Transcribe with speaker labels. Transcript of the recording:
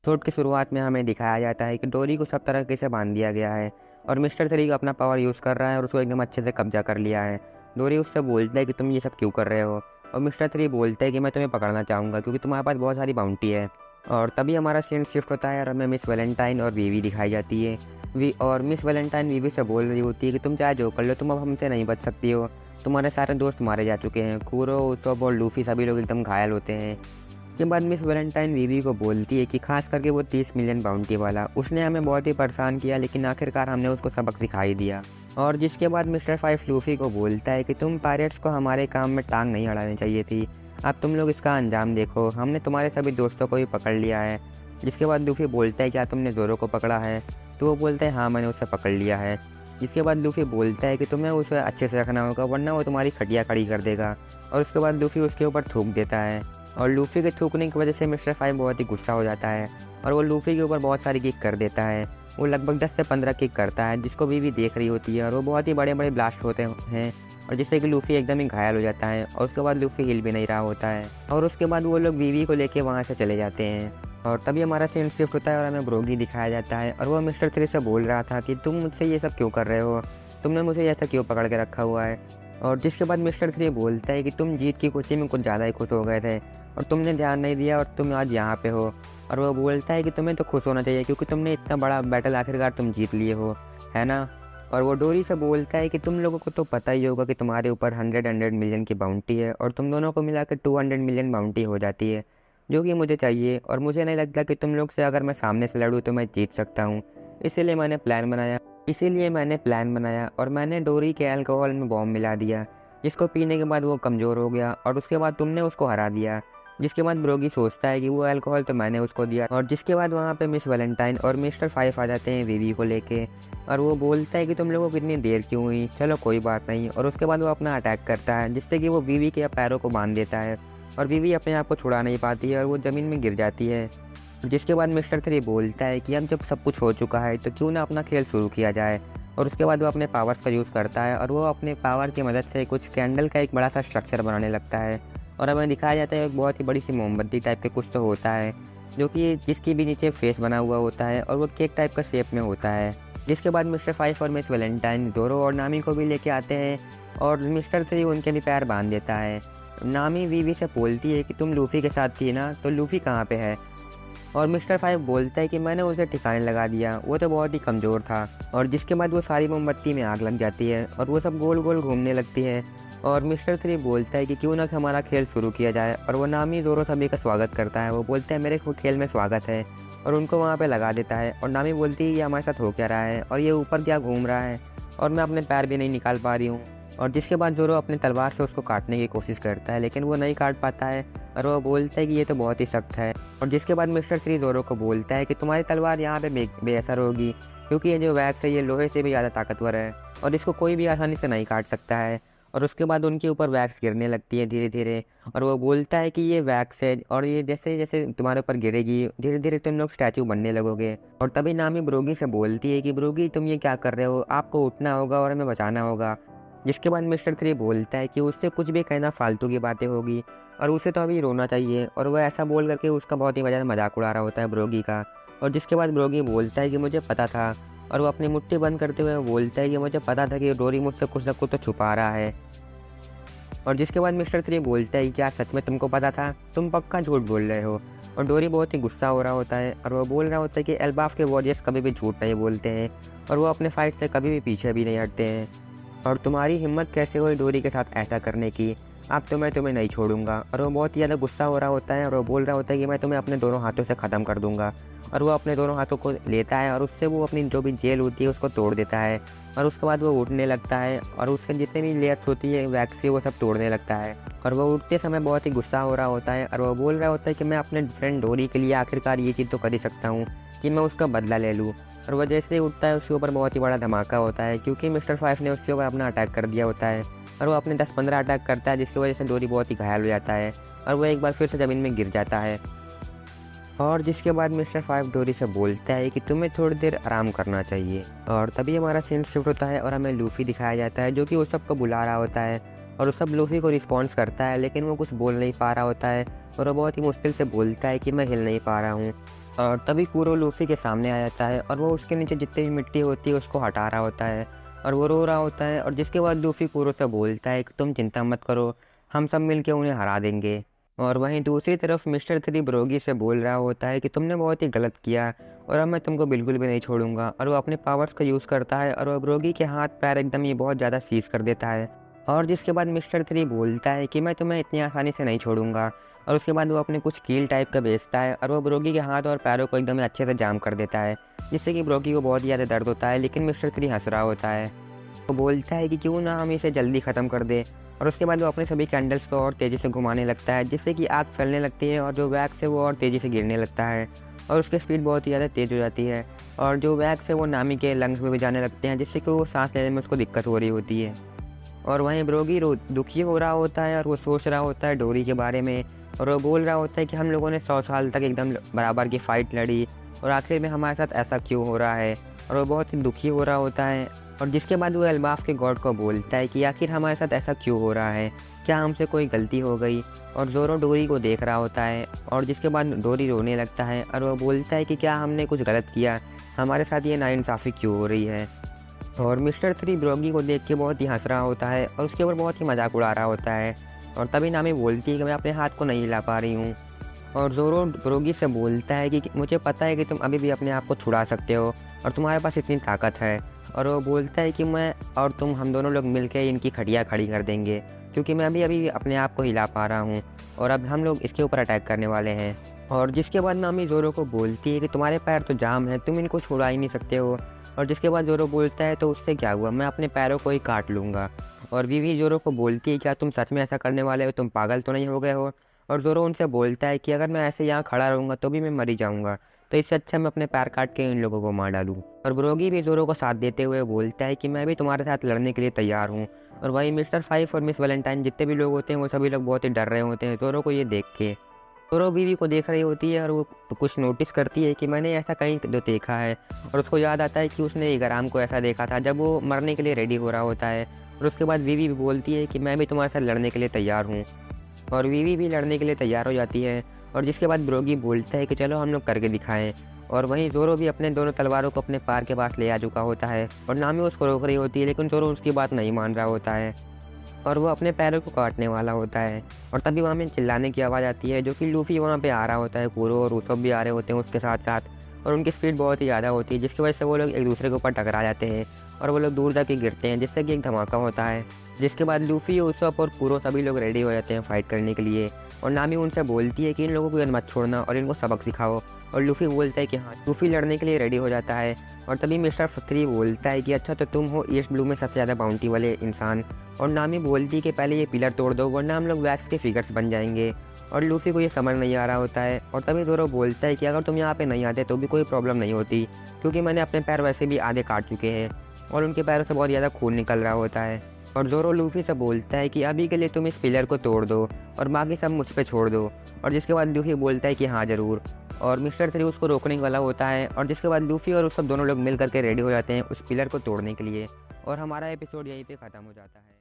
Speaker 1: Episode की शुरुआत में हमें दिखाया जाता है कि डोरी को सब तरीके से बांध दिया गया है और मिस्टर थ्री अपना पावर यूज़ कर रहा है और उसको एकदम अच्छे से कब्जा कर लिया है। डोरी उससे बोलता है कि तुम ये सब क्यों कर रहे हो, और मिस्टर थ्री बोलता है कि मैं तुम्हें पकड़ना चाहूँगा क्योंकि तुम्हारे पास बहुत सारी बाउंटी है। और तभी हमारा सीन शिफ्ट होता है और हमें मिस वैलेंटाइन और वीवी दिखाई जाती है। मिस वैलेंटाइन वीवी से बोल रही होती है कि तुम चाहे जो कर लो, तुम अब हमसे नहीं बच सकती हो। तुम्हारे सारे दोस्त मारे जा चुके हैं, कूरो, उसॉप और लूफी सभी लोग एकदम घायल होते हैं। के बाद मिस वैलेंटाइन वीवी को बोलती है कि खास करके वो 30 मिलियन बाउंटी वाला, उसने हमें बहुत ही परेशान किया, लेकिन आखिरकार हमने उसको सबक सिखा ही दिया। और जिसके बाद मिस्टर फाइव लूफी को बोलता है कि तुम पायरेट्स को हमारे काम में टांग नहीं अड़ानी चाहिए थी, अब तुम लोग इसका अंजाम देखो, हमने तुम्हारे सभी दोस्तों को भी पकड़ लिया है। जिसके बाद लूफी बोलता है क्या तुमने जोरो को पकड़ा है, तो वो बोलता है हाँ मैंने उसे पकड़ लिया है। जिसके बाद लूफी बोलता है कि तुम्हें उसे अच्छे से रखना होगा वरना वो तुम्हारी खटिया खड़ी कर देगा। और उसके बाद लूफी उसके ऊपर थूक देता है और लूफी के थूकने की वजह से मिस्टर फाइव बहुत ही गुस्सा हो जाता है और वो लूफी के ऊपर बहुत सारी किक कर देता है। वो लगभग 10 से 15 किक करता है जिसको वीवी देख रही होती है और वो बहुत ही बड़े बड़े ब्लास्ट होते हैं और जिससे कि लूफी एकदम ही घायल हो जाता है और उसके बाद लूफी हिल भी नहीं रहा होता है। और उसके बाद वो लोग वीवी को लेके वहाँ से चले जाते हैं। और तभी हमारा सीन शिफ्ट होता है और हमें ब्रोगी दिखाया जाता है और वो मिस्टर थ्री से बोल रहा था कि तुम मुझसे ये सब क्यों कर रहे हो, तुमने मुझे ऐसा क्यों पकड़ के रखा हुआ है। और जिसके बाद मिस्टर थ्री बोलता है कि तुम जीत की खुशी में कुछ ज़्यादा ही खुश हो गए थे और तुमने ध्यान नहीं दिया और तुम आज यहाँ पे हो। और वो बोलता है कि तुम्हें तो खुश होना चाहिए क्योंकि तुमने इतना बड़ा बैटल आखिरकार तुम जीत लिए हो, है ना। और वो डोरी से बोलता है कि तुम लोगों को तो पता ही होगा कि तुम्हारे ऊपर 100 मिलियन की बाउंटी है और तुम दोनों को मिला के 200 मिलियन बाउंटी हो जाती है, जो कि मुझे चाहिए। और मुझे नहीं लगता कि तुम लोग से अगर मैं सामने से लड़ूँ तो मैं जीत सकता हूँ, इसीलिए मैंने प्लान बनाया और मैंने डोरी के अल्कोहल में बॉम्ब मिला दिया, जिसको पीने के बाद वो कमज़ोर हो गया और उसके बाद तुमने उसको हरा दिया। जिसके बाद ब्रोगी सोचता है कि वो अल्कोहल तो मैंने उसको दिया। और जिसके बाद वहाँ पे मिस वैलेंटाइन और मिस्टर फाइव आ जाते हैं वीवी को लेके और वो बोलता है कि तुम लोगों को इतनी देर क्यों हुई, चलो कोई बात नहीं। और उसके बाद वो अपना अटैक करता है जिससे कि वो वीवी के पैरों को बांध देता है और वीवी अपने आप को छुड़ा नहीं पाती है और वो ज़मीन में गिर जाती है। जिसके बाद मिस्टर थ्री बोलता है कि अब जब सब कुछ हो चुका है तो क्यों ना अपना खेल शुरू किया जाए। और उसके बाद वो अपने पावर्स का यूज़ करता है और वो अपने पावर की मदद से कुछ कैंडल का एक बड़ा सा स्ट्रक्चर बनाने लगता है और हमें दिखाया जाता है एक बहुत ही बड़ी सी मोमबत्ती टाइप के कुछ तो होता है, जो कि जिसकी भी नीचे फेस बना हुआ होता है और वो केक टाइप का शेप में होता है। जिसके बाद मिस्टर फाइव और मिस वैलेंटाइन जोरो और नामी को भी लेके आते हैं और मिस्टर थ्री उनके भी पैर बांध देता है। नामी वीवी से बोलती है कि तुम लूफी के साथ थी ना, तो लूफी कहाँ पे है। और मिस्टर फाइव बोलता है कि मैंने उसे ठिकाने लगा दिया, वो तो बहुत ही कमज़ोर था। और जिसके बाद वो सारी मोमबत्ती में आग लग जाती है और वो सब गोल गोल घूमने लगती है। और मिस्टर थ्री बोलता है कि क्यों ना हमारा खेल शुरू किया जाए और वो नामी जोरो सभी का स्वागत करता है। वो बोलता है मेरे खेल में स्वागत है और उनको वहाँ पे लगा देता है। और नामी बोलती है ये हमारे साथ हो क्या रहा है और ये ऊपर क्या घूम रहा है और मैं अपने पैर भी नहीं निकाल पा रही हूँ। और जिसके बाद जोरो अपनी तलवार से उसको काटने की कोशिश करता है लेकिन वो नहीं काट पाता है और वो बोलता है कि ये तो बहुत ही सख्त है। और जिसके बाद मिस्टर थ्री जोरो को बोलता है कि तुम्हारी तलवार यहाँ पे बेअसर होगी क्योंकि ये जो वैक्स है ये लोहे से भी ज़्यादा ताकतवर है और इसको कोई भी आसानी से नहीं काट सकता है। और उसके बाद उनके ऊपर वैक्स गिरने लगती है धीरे धीरे और वो बोलता है कि ये वैक्स है और ये जैसे जैसे तुम्हारे ऊपर गिरेगी धीरे धीरे तुम लोग स्टैचू बनने लगोगे। और तभी नामी ब्रोगी से बोलती है कि ब्रोगी तुम ये क्या कर रहे हो, आपको उठना होगा और हमें बचाना होगा। जिसके बाद मिस्टर थ्री बोलता है कि उससे कुछ भी कहना फालतू की बातें होगी और उसे तो अभी रोना चाहिए। और वह ऐसा बोल करके उसका बहुत ही वजह मजाक उड़ा रहा होता है ब्रोगी का। और जिसके बाद ब्रोगी बोलता है कि मुझे पता था, और वो अपनी मुट्ठी बंद करते हुए बोलता है कि मुझे पता था कि डोरी मुझसे कुछ ना कुछ तो छुपा रहा है। और जिसके बाद मिस्टर थ्री बोलता है कि क्या सच में तुमको पता था, तुम पक्का झूठ बोल रहे हो। और डोरी बहुत ही गुस्सा हो रहा होता है और वो बोल रहा होता है कि एल्बाफ के वॉरियर्स कभी भी झूठ नहीं बोलते हैं और वो अपने फाइट से कभी भी पीछे भी नहीं हटते हैं। और तुम्हारी हिम्मत कैसे हुई डोरी के साथ ऐसा करने की, अब तो मैं तुम्हें नहीं छोड़ूंगा। और वो बहुत ही ज़्यादा गुस्सा हो रहा होता है और वो बोल रहा होता है कि मैं तुम्हें अपने दोनों हाथों से ख़त्म कर दूंगा। और वो अपने दोनों हाथों को लेता है और उससे वो अपनी जो भी जेल होती है उसको तोड़ देता है। और उसके बाद वो उठने लगता है और उसके जितने भी लेयर्स होती है वैक्स की वो सब तोड़ने लगता है। और वो उठते समय बहुत ही गुस्सा हो रहा होता है और वो बोल रहा होता है कि मैं अपने फ्रेंड डोरी के लिए आखिरकार ये चीज़ तो कर ही सकता हूँ कि मैं उसका बदला ले लूँ। और वह जैसे ही उठता है उसके ऊपर बहुत ही बड़ा धमाका होता है क्योंकि मिस्टर फाइव ने उसके ऊपर अपना अटैक कर दिया होता है और वो अपने 10-15 अटैक करता है जिसकी वजह से डोरी बहुत ही घायल हो जाता है और वो एक बार फिर से ज़मीन में गिर जाता है। और जिसके बाद मिस्टर फाइव डोरी से बोलता है कि तुम्हें थोड़ी देर आराम करना चाहिए। और तभी हमारा सीन शिफ्ट होता है और हमें लूफी दिखाया जाता है जो कि उस सबको बुला रहा होता है और उस सब लूफी को रिस्पॉन्स करता है लेकिन वो कुछ बोल नहीं पा रहा होता है और वो बहुत ही मुश्किल से बोलता है कि मैं हिल नहीं पा रहा हूँ। और तभी कुरो लूफ़ी के सामने आ जाता है और वो उसके नीचे जितनी भी मिट्टी होती है उसको हटा रहा होता है और वो रो रहा होता है। और जिसके बाद लूफ़ी कुरो से बोलता है कि तुम चिंता मत करो, हम सब मिलके उन्हें हरा देंगे। और वहीं दूसरी तरफ मिस्टर थ्री ब्रोगी से बोल रहा होता है कि तुमने बहुत ही गलत किया और अब मैं तुमको बिल्कुल भी नहीं छोड़ूंगा। और वो अपने पावर्स का यूज़ करता है और वो ब्रोगी के हाथ पैर एकदम ये बहुत ज़्यादा सीज कर देता है। और जिसके बाद मिस्टर थ्री बोलता है कि मैं तुम्हें इतनी आसानी से नहीं छोड़ूंगा। और उसके बाद वो अपने कुछ कील टाइप का बेचता है और वो ब्रोगी के हाथ और पैरों को एकदम अच्छे से जाम कर देता है, जिससे कि ब्रोगी को बहुत ही ज़्यादा दर्द होता है। लेकिन मिस्टर थ्री हंस रहा होता है। वो बोलता है कि क्यों ना हम इसे जल्दी ख़त्म कर दें। और उसके बाद वो अपने सभी कैंडल्स को और तेज़ी से घुमाने लगता है, जिससे कि आग फैलने लगती है और जो वैक्स है वो और तेज़ी से गिरने लगता है और उसकी स्पीड बहुत ही ज़्यादा तेज़ हो जाती है। और जो वैक्स है वो नामी के लंग्स में भी जाने लगते हैं, जिससे कि वो सांस लेने में उसको दिक्कत हो रही होती है। और वहीं ब्रोगी दुखी हो रहा होता है और वो सोच रहा होता है डोरी के बारे में। और वो बोल रहा होता है कि हम लोगों ने 100 साल तक एकदम बराबर की फ़ाइट लड़ी और आखिर में हमारे साथ ऐसा क्यों हो रहा है। और वो बहुत ही दुखी हो रहा होता है। और जिसके बाद वो एल्बाफ के गॉड को बोलता है कि आखिर हमारे साथ ऐसा क्यों हो रहा है, क्या हमसे कोई गलती हो गई। और ज़ोरो डोरी को देख रहा होता है और जिसके बाद डोरी रोने लगता है और वो बोलता है कि क्या हमने कुछ गलत किया, हमारे साथ ये नाइंसाफ़ी क्यों हो रही है। और मिस्टर थ्री ब्रोगी को देख के बहुत ही हंस रहा होता है और उसके ऊपर बहुत ही मजाक उड़ा रहा होता है। और तभी नामी बोलती है कि मैं अपने हाथ को नहीं हिला पा रही हूँ। और ज़ोरो ब्रोगी से बोलता है कि मुझे पता है कि तुम अभी भी अपने आप को छुड़ा सकते हो और तुम्हारे पास इतनी ताकत है। और वो बोलता है कि मैं और तुम हम दोनों लोग मिलकर इनकी खटिया खड़ी कर देंगे, क्योंकि मैं अभी अभी अपने आप को हिला पा रहा हूँ और अब हम लोग इसके ऊपर अटैक करने वाले हैं। और जिसके बाद नामी ज़ोरो को बोलती है कि तुम्हारे पैर तो जाम हैं, तुम इनको छुड़ा ही नहीं सकते हो। और जिसके बाद ज़ोरो बोलता है तो उससे क्या हुआ, मैं अपने पैरों को ही काट लूँगा। और वीवी ज़ोरो को बोलती है क्या तुम सच में ऐसा करने वाले हो, तुम पागल तो नहीं हो गए हो। और ज़ोरो उनसे बोलता है कि अगर मैं ऐसे यहाँ खड़ा रहूँगा तो भी मैं मर ही जाऊँगा, तो इससे अच्छा मैं अपने पैर काट के इन लोगों को मार डालूँ। और ब्रोगी भी ज़ोरो को साथ देते हुए बोलता है कि मैं भी तुम्हारे साथ लड़ने के लिए तैयार हूँ। और वही मिस्टर फाइव और मिस वैलेंटाइन जितने भी लोग होते हैं वो सभी लोग बहुत ही डर रहे होते हैं ज़ोरो को ये देख के। ज़ोरो बीवी को देख रही होती है और वो कुछ नोटिस करती है कि मैंने ऐसा कहीं जो देखा है। और उसको याद आता है कि उसने इगराम को ऐसा देखा था जब वो मरने के लिए रेडी हो रहा होता है। और उसके बाद बीवी भी बोलती है कि मैं भी तुम्हारे साथ लड़ने के लिए तैयार हूँ। और वीवी भी लड़ने के लिए तैयार हो जाती है। और जिसके बाद ब्रोगी बोलता है कि चलो हम लोग करके दिखाएं। और वहीं ज़ोरो भी अपने दोनों तलवारों को अपने पार के पास ले आ चुका होता है और नामी उसको रोक रही होती है, लेकिन ज़ोरो उसकी बात नहीं मान रहा होता है और वो अपने पैरों को काटने वाला होता है। और तभी वहाँ में चिल्लाने की आवाज़ आती है, जो कि लूफ़ी वहाँ पे आ रहा होता है, कुरो और उसब भी आ रहे होते हैं उसके साथ साथ। और उनकी स्पीड बहुत ही ज़्यादा होती है, जिसकी वजह से वो लोग एक दूसरे के ऊपर टकरा जाते हैं और वो लोग दूर जाके गिरते हैं, जिससे कि एक धमाका होता है। जिसके बाद लूफ़ी, उसब और कुरो सभी लोग रेडी हो जाते हैं फाइट करने के लिए। और नामी उनसे बोलती है कि इन लोगों को मत छोड़ना और इनको सबक सिखाओ। और लूफ़ी बोलता है कि हाँ। लूफ़ी लड़ने के लिए रेडी हो जाता है। और तभी मिस्टर थ्री बोलता है कि अच्छा तो तुम हो ईस्ट ब्लू में सबसे ज़्यादा बाउंटी वाले इंसान। और नामी बोलती है कि पहले ये पिलर तोड़ दो वरना हम लोग वैक्स के फिगर्स बन जाएंगे। और लूफ़ी को ये समझ नहीं आ रहा होता है। और तभी ज़ोरो बोलता है कि अगर तुम यहाँ पे नहीं आते तो भी कोई प्रॉब्लम नहीं होती, क्योंकि मैंने अपने पैर वैसे भी आधे काट चुके हैं। और उनके पैरों से बहुत ज़्यादा खून निकल रहा होता है। और ज़ोरो लूफ़ी से बोलता है कि अभी के लिए तुम इस पिलर को तोड़ दो और बाकी सब मुझ पे छोड़ दो। और जिसके बाद लूफ़ी बोलता है कि हाँ ज़रूर। और मिस्टर थ्री उसको रोकने वाला होता है और जिसके बाद लूफ़ी और उस सब दोनों लोग मिल करके रेडी हो जाते हैं उस पिलर को तोड़ने के लिए। और हमारा एपिसोड यहीं पे ख़त्म हो जाता है।